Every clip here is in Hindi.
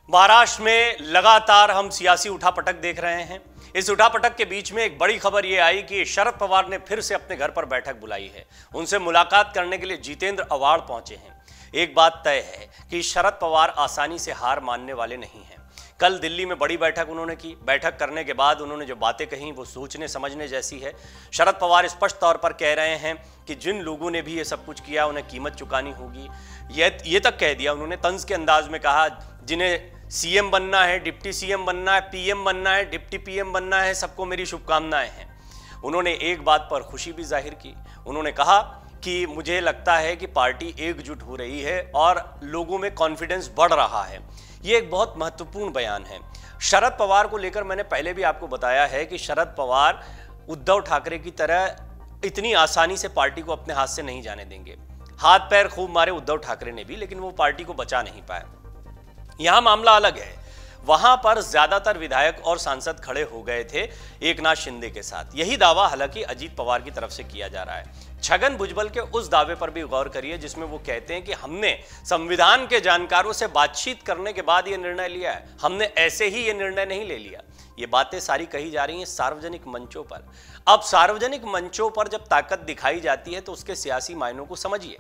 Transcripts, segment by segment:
महाराष्ट्र में लगातार हम सियासी उठापटक देख रहे हैं। इस उठापटक के बीच में एक बड़ी खबर यह आई कि शरद पवार ने फिर से अपने घर पर बैठक बुलाई है। उनसे मुलाकात करने के लिए जितेंद्र आव्हाड पहुंचे हैं। एक बात तय है कि शरद पवार आसानी से हार मानने वाले नहीं हैं। कल दिल्ली में बड़ी बैठक उन्होंने की। बैठक करने के बाद उन्होंने जो बातें कही वो सोचने समझने जैसी है। शरद पवार स्पष्ट तौर पर कह रहे हैं कि जिन लोगों ने भी ये सब कुछ किया उन्हें कीमत चुकानी होगी। ये तक कह दिया उन्होंने, तंज के अंदाज में कहा, जिन्हें सीएम बनना है, डिप्टी सीएम बनना है, पीएम बनना है, डिप्टी पीएम बनना है, सबको मेरी शुभकामनाएं हैं। उन्होंने एक बात पर खुशी भी जाहिर की। उन्होंने कहा कि मुझे लगता है कि पार्टी एकजुट हो रही है और लोगों में कॉन्फिडेंस बढ़ रहा है। ये एक बहुत महत्वपूर्ण बयान है। शरद पवार को लेकर मैंने पहले भी आपको बताया है कि शरद पवार उद्धव ठाकरे की तरह इतनी आसानी से पार्टी को अपने हाथ से नहीं जाने देंगे। हाथ पैर खूब मारे उद्धव ठाकरे ने भी, लेकिन वो पार्टी को बचा नहीं पाए। यहां मामला अलग है। वहां पर ज्यादातर विधायक और सांसद खड़े हो गए थे एकनाथ शिंदे के साथ। यही दावा हालांकि अजीत पवार की तरफ से किया जा रहा है। छगन भुजबल के उस दावे पर भी गौर करिए जिसमें वो कहते हैं कि हमने संविधान के जानकारों से बातचीत करने के बाद ये निर्णय लिया है, हमने ऐसे ही ये निर्णय नहीं ले लिया। ये बातें सारी कही जा रही हैं सार्वजनिक मंचों पर। अब सार्वजनिक मंचों पर जब ताकत दिखाई जाती है तो उसके सियासी मायनों को समझिए।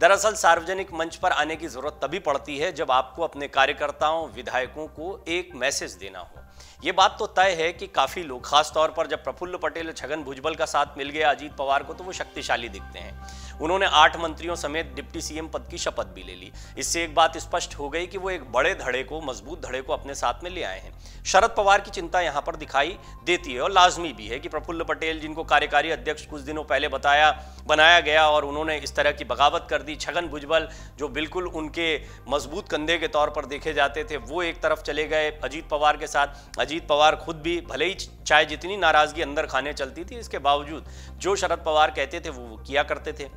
दरअसल सार्वजनिक मंच पर आने की जरूरत तभी पड़ती है जब आपको अपने कार्यकर्ताओं, विधायकों को एक मैसेज देना हो। ये बात तो तय है कि काफी लोग, खास तौर पर जब प्रफुल्ल पटेल और छगन भुजबल का साथ मिल गया अजीत पवार को, तो वो शक्तिशाली दिखते हैं। उन्होंने 8 मंत्रियों समेत डिप्टी सीएम पद की शपथ भी ले ली। इससे एक बात स्पष्ट हो गई कि वो एक बड़े धड़े को, मजबूत धड़े को अपने साथ में ले आए हैं। शरद पवार की चिंता यहां पर दिखाई देती है और लाजमी भी है कि प्रफुल्ल पटेल, जिनको कार्यकारी अध्यक्ष कुछ दिनों पहले बनाया गया और उन्होंने इस तरह की बगावत कर दी, छगन भुजबल जो बिल्कुल उनके मजबूत कंधे के तौर पर देखे जाते थे, वो एक तरफ चले गए अजीत पवार के साथ। अजीत पवार खुद भी, भले ही चाहे जितनी नाराजगी अंदर खाने चलती थी, इसके बावजूद जो शरद पवार कहते थे वो किया करते थे।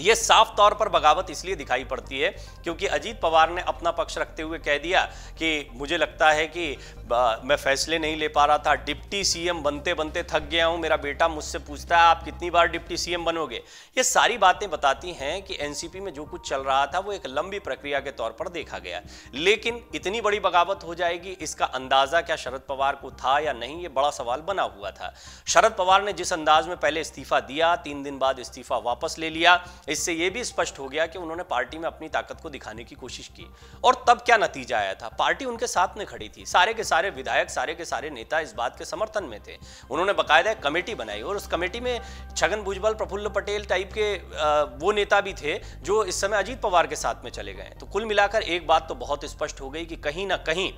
यह साफ तौर पर बगावत इसलिए दिखाई पड़ती है क्योंकि अजीत पवार ने अपना पक्ष रखते हुए कह दिया कि मुझे लगता है कि मैं फैसले नहीं ले पा रहा था, डिप्टी सीएम बनते बनते थक गया हूं। मेरा बेटा मुझसे पूछता है आप कितनी बार डिप्टी सीएम बनोगे। ये सारी बातें बताती हैं कि एनसीपी में जो कुछ चल रहा था वो एक लंबी प्रक्रिया के तौर पर देखा गया। लेकिन इतनी बड़ी बगावत हो जाएगी, इसका अंदाजा क्या शरद पवार को था या नहीं, ये बड़ा सवाल बना हुआ था। शरद पवार ने जिस अंदाज में पहले इस्तीफा दिया, 3 दिन बाद इस्तीफा वापस ले लिया, इससे यह भी स्पष्ट हो गया कि उन्होंने पार्टी में अपनी ताकत को दिखाने की कोशिश की। और तब क्या नतीजा आया था? पार्टी उनके साथ में खड़ी थी। सारे के सारे विधायक, सारे के सारे नेता इस बात के समर्थन में थे। उन्होंने बाकायदा एक कमेटी बनाई और उस कमेटी में छगन भुजबल, प्रफुल्ल पटेल टाइप के वो नेता भी थे जो इस समय अजीत पवार के साथ में चले गए। तो कुल मिलाकर एक बात तो बहुत स्पष्ट हो गई कि कहीं ना कहीं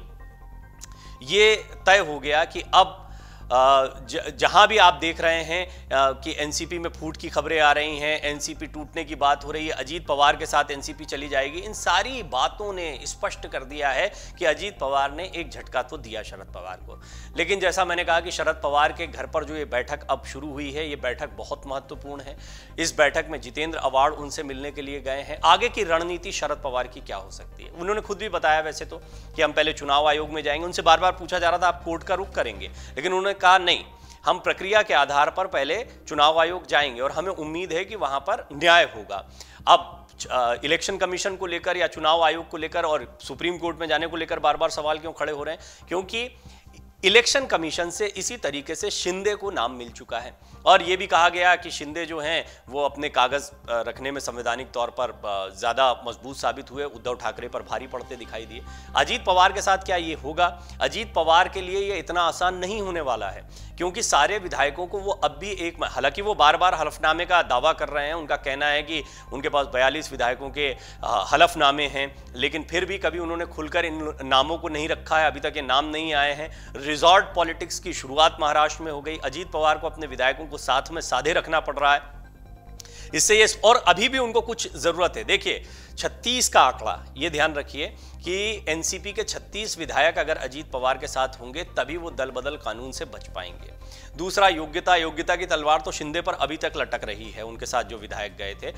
ये तय हो गया कि अब जहां भी आप देख रहे हैं कि एनसीपी में फूट की खबरें आ रही हैं, एनसीपी टूटने की बात हो रही है, अजीत पवार के साथ एनसीपी चली जाएगी, इन सारी बातों ने स्पष्ट कर दिया है कि अजीत पवार ने एक झटका तो दिया शरद पवार को। लेकिन जैसा मैंने कहा कि शरद पवार के घर पर जो ये बैठक अब शुरू हुई है, ये बैठक बहुत महत्वपूर्ण है। इस बैठक में जितेंद्र आव्हाड उनसे मिलने के लिए गए हैं। आगे की रणनीति शरद पवार की क्या हो सकती है? उन्होंने खुद भी बताया वैसे तो कि हम पहले चुनाव आयोग में जाएंगे। उनसे बार बार पूछा जा रहा था आप कोर्ट का रुख करेंगे, लेकिन उन्होंने कहा नहीं, हम प्रक्रिया के आधार पर पहले चुनाव आयोग जाएंगे और हमें उम्मीद है कि वहां पर न्याय होगा। अब इलेक्शन कमीशन को लेकर या चुनाव आयोग को लेकर और सुप्रीम कोर्ट में जाने को लेकर बार बार सवाल क्यों खड़े हो रहे हैं? क्योंकि इलेक्शन कमीशन से इसी तरीके से शिंदे को नाम मिल चुका है और यह भी कहा गया कि शिंदे जो हैं वो अपने कागज रखने में संवैधानिक तौर पर ज्यादा मजबूत साबित हुए, उद्धव ठाकरे पर भारी पड़ते दिखाई दिए। अजीत पवार के साथ क्या ये होगा? अजीत पवार के लिए ये इतना आसान नहीं होने वाला है क्योंकि सारे विधायकों को वो अब भी हालांकि वो बार बार हलफनामे का दावा कर रहे हैं, उनका कहना है कि उनके पास 42 विधायकों के हलफनामे हैं, लेकिन फिर भी कभी उन्होंने खुलकर इन नामों को नहीं रखा है। अभी तक ये नाम नहीं आए हैं। रिजॉर्ट पॉलिटिक्स की शुरुआत महाराष्ट्र में हो गई। अजीत पवार को अपने विधायकों को साथ में साधे रखना पड़ रहा है। इससे ये, और अभी भी उनको कुछ जरूरत है। देखिए 36 का आंकड़ा, ये ध्यान रखिए कि एनसीपी के 36 विधायक अगर अजीत पवार के साथ होंगे तभी वो दल बदल कानून से बच पाएंगे। दूसरा, योग्यता की तलवार तो शिंदे पर अभी तक लटक रही है, उनके साथ जो विधायक गए थे,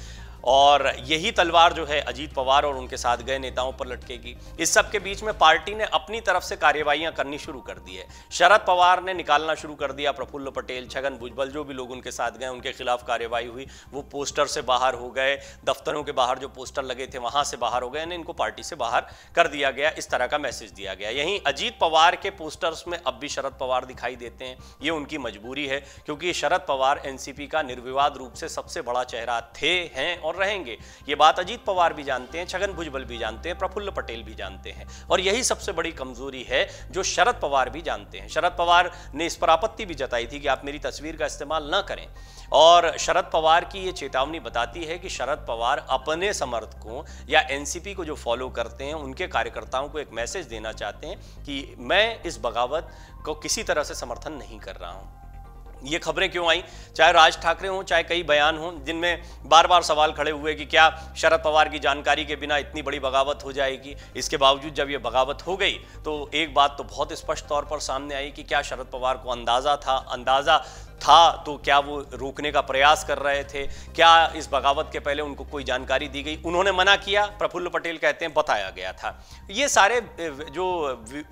और यही तलवार जो है अजीत पवार और उनके साथ गए नेताओं पर लटकेगी। इस सब के बीच में पार्टी ने अपनी तरफ से कार्यवाहियां करनी शुरू कर दी है। शरद पवार ने निकालना शुरू कर दिया, प्रफुल्ल पटेल, छगन भुजबल, जो भी लोग उनके साथ गए उनके खिलाफ कार्यवाही हुई। वो पोस्टर से बाहर हो गए, दफ्तरों के बाहर जो पोस्टर लगे थे वहां से बाहर हो गए, इनको पार्टी से बाहर कर दिया गया, इस तरह का मैसेज दिया गया। यहीं अजीत पवार के पोस्टर्स में अब भी शरद पवार दिखाई देते हैं। ये उनकी मजबूरी है, क्योंकि शरद पवार एनसीपी का निर्विवाद रूप से सबसे बड़ा चेहरा थे, हैं और रहेंगे। ये बात अजीत पवार भी जानते हैं, छगन भुजबल भी जानते हैं, प्रफुल्ल पटेल भी जानते हैं, और यही सबसे बड़ी कमजोरी है जो शरद पवार भी जानते हैं। शरद पवार ने इस पर आपत्ति भी जताई थी कि आप मेरी तस्वीर का इस्तेमाल न करें, और शरद पवार की ये चेतावनी बताती है कि शरद पवार अपने समर्थकों या एनसीपी को जो फॉलो करते हैं उनके कार्यकर्ताओं को एक मैसेज देना चाहते हैं कि मैं इस बगावत को किसी तरह से समर्थन नहीं कर रहा हूं। ये खबरें क्यों आई, चाहे राज ठाकरे हों, चाहे कई बयान हों, जिनमें बार बार सवाल खड़े हुए कि क्या शरद पवार की जानकारी के बिना इतनी बड़ी बगावत हो जाएगी। इसके बावजूद जब ये बगावत हो गई तो एक बात तो बहुत स्पष्ट तौर पर सामने आई कि क्या शरद पवार को अंदाजा था तो क्या वो रोकने का प्रयास कर रहे थे, क्या इस बगावत के पहले उनको कोई जानकारी दी गई, उन्होंने मना किया, प्रफुल्ल पटेल कहते हैं बताया गया था। ये सारे जो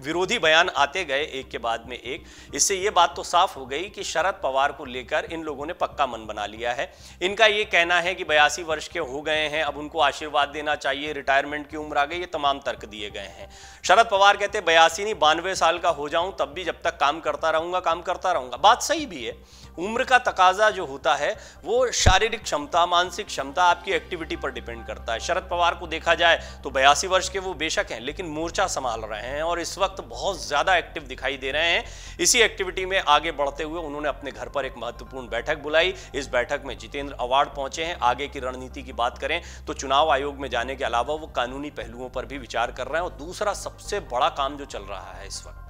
विरोधी बयान आते गए एक के बाद में एक, इससे ये बात तो साफ हो गई कि शरद पवार को लेकर इन लोगों ने पक्का मन बना लिया है। इनका ये कहना है कि 82 वर्ष के हो गए हैं, अब उनको आशीर्वाद देना चाहिए, रिटायरमेंट की उम्र आ गई, ये तमाम तर्क दिए गए हैं। शरद पवार कहते 82 नहीं 92 साल का हो जाऊं तब भी जब तक काम करता रहूंगा। बात सही भी है। उम्र का तकाजा जो होता है वो शारीरिक क्षमता, मानसिक क्षमता, आपकी एक्टिविटी पर डिपेंड करता है। शरद पवार को देखा जाए तो 82 वर्ष के वो बेशक हैं, लेकिन मोर्चा संभाल रहे हैं और इस वक्त बहुत ज्यादा एक्टिव दिखाई दे रहे हैं। इसी एक्टिविटी में आगे बढ़ते हुए उन्होंने अपने घर पर एक महत्वपूर्ण बैठक बुलाई। इस बैठक में जितेंद्र अवार्ड पहुंचे हैं। आगे की रणनीति की बात करें तो चुनाव आयोग में जाने के अलावा वो कानूनी पहलुओं पर भी विचार कर रहे हैं। और दूसरा सबसे बड़ा काम जो चल रहा है इस वक्त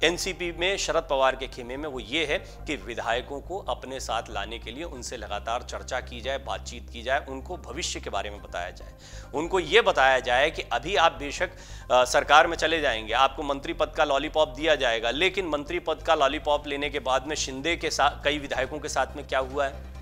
एनसीपी में शरद पवार के खेमे में, वो ये है कि विधायकों को अपने साथ लाने के लिए उनसे लगातार चर्चा की जाए, बातचीत की जाए, उनको भविष्य के बारे में बताया जाए। उनको ये बताया जाए कि अभी आप बेशक सरकार में चले जाएंगे, आपको मंत्री पद का लॉलीपॉप दिया जाएगा, लेकिन मंत्री पद का लॉलीपॉप लेने के बाद में शिंदे के साथ कई विधायकों के साथ में क्या हुआ है।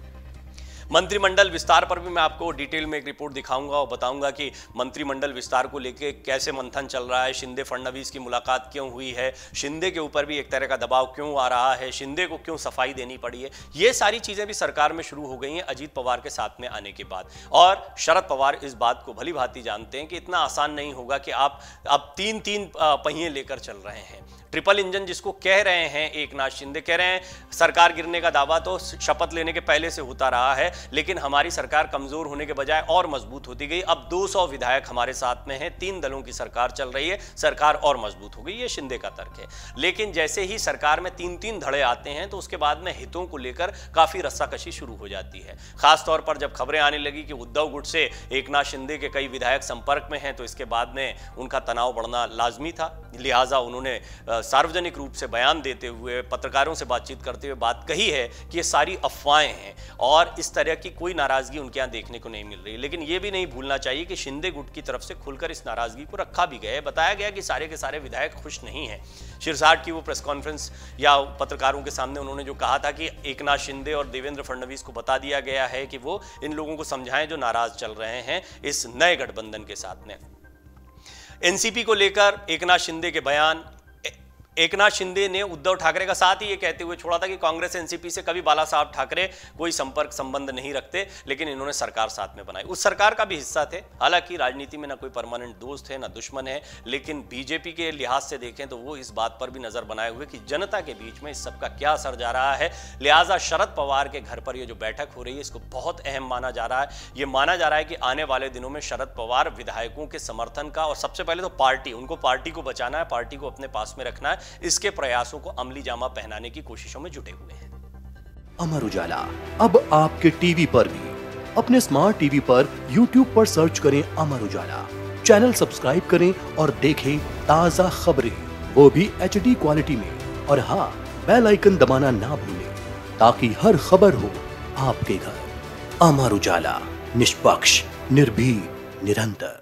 मंत्रिमंडल विस्तार पर भी मैं आपको डिटेल में एक रिपोर्ट दिखाऊंगा और बताऊंगा कि मंत्रिमंडल विस्तार को लेकर कैसे मंथन चल रहा है, शिंदे फडणवीस की मुलाकात क्यों हुई है, शिंदे के ऊपर भी एक तरह का दबाव क्यों आ रहा है, शिंदे को क्यों सफाई देनी पड़ी है। ये सारी चीजें भी सरकार में शुरू हो गई हैं अजीत पवार के साथ में आने के बाद। और शरद पवार इस बात को भली भांति जानते हैं कि इतना आसान नहीं होगा कि आप अब तीन पहिए लेकर चल रहे हैं। ट्रिपल इंजन जिसको कह रहे हैं एकनाथ शिंदे, कह रहे हैं सरकार गिरने का दावा तो शपथ लेने के पहले से होता रहा है, लेकिन हमारी सरकार कमजोर होने के बजाय और मजबूत होती गई। अब 200 विधायक हमारे साथ में हैं, 3 दलों की सरकार चल रही है, सरकार और मजबूत हो गई। ये शिंदे का तर्क है। लेकिन जैसे ही सरकार में 3 धड़े आते हैं तो उसके बाद में हितों को लेकर काफी रस्साकशी शुरू हो जाती है। खासतौर पर जब खबरें आने लगी कि उद्धव गुट से एकनाथ शिंदे के कई विधायक संपर्क में हैं, तो इसके बाद में उनका तनाव बढ़ना लाजमी था। लिहाजा उन्होंने सार्वजनिक रूप से बयान देते हुए, पत्रकारों से बातचीत करते हुए बात कही है कि ये सारी अफवाहें हैं और इस तरह की कोई नाराजगी उनके यहाँ देखने को नहीं मिल रही। लेकिन ये भी नहीं भूलना चाहिए कि शिंदे गुट की तरफ से खुलकर इस नाराजगी को रखा भी गया है। बताया गया कि सारे के सारे विधायक खुश नहीं हैं। शिरसाट की वो प्रेस कॉन्फ्रेंस या पत्रकारों के सामने उन्होंने जो कहा था कि एकनाथ शिंदे और देवेंद्र फडणवीस को बता दिया गया है कि वो इन लोगों को समझाएं जो नाराज चल रहे हैं इस नए गठबंधन के साथ में। एनसीपी को लेकर एकनाथ शिंदे के बयान, एकनाथ शिंदे ने उद्धव ठाकरे का साथ ही ये कहते हुए छोड़ा था कि कांग्रेस एनसीपी से कभी बाला साहब ठाकरे कोई संपर्क संबंध नहीं रखते, लेकिन इन्होंने सरकार साथ में बनाई। उस सरकार का भी हिस्सा थे। हालांकि राजनीति में ना कोई परमानेंट दोस्त है ना दुश्मन है, लेकिन बीजेपी के लिहाज से देखें तो वो इस बात पर भी नजर बनाए हुए कि जनता के बीच में इस सबका क्या असर जा रहा है। लिहाजा शरद पवार के घर पर ये जो बैठक हो रही है इसको बहुत अहम माना जा रहा है। ये माना जा रहा है कि आने वाले दिनों में शरद पवार विधायकों के समर्थन का, और सबसे पहले तो पार्टी, उनको पार्टी को बचाना है, पार्टी को अपने पास में रखना है, इसके प्रयासों को अमली जामा पहनाने की कोशिशों में जुटे हुए हैं। अमर उजाला अब आपके टीवी पर भी। अपने स्मार्ट टीवी पर YouTube पर सर्च करें अमर उजाला, चैनल सब्सक्राइब करें और देखें ताजा खबरें, वो भी HD क्वालिटी में। और हाँ, बेल आइकन दबाना ना भूलें ताकि हर खबर हो आपके घर। अमर उजाला, निष्पक्ष, निर्भीक, निरंतर।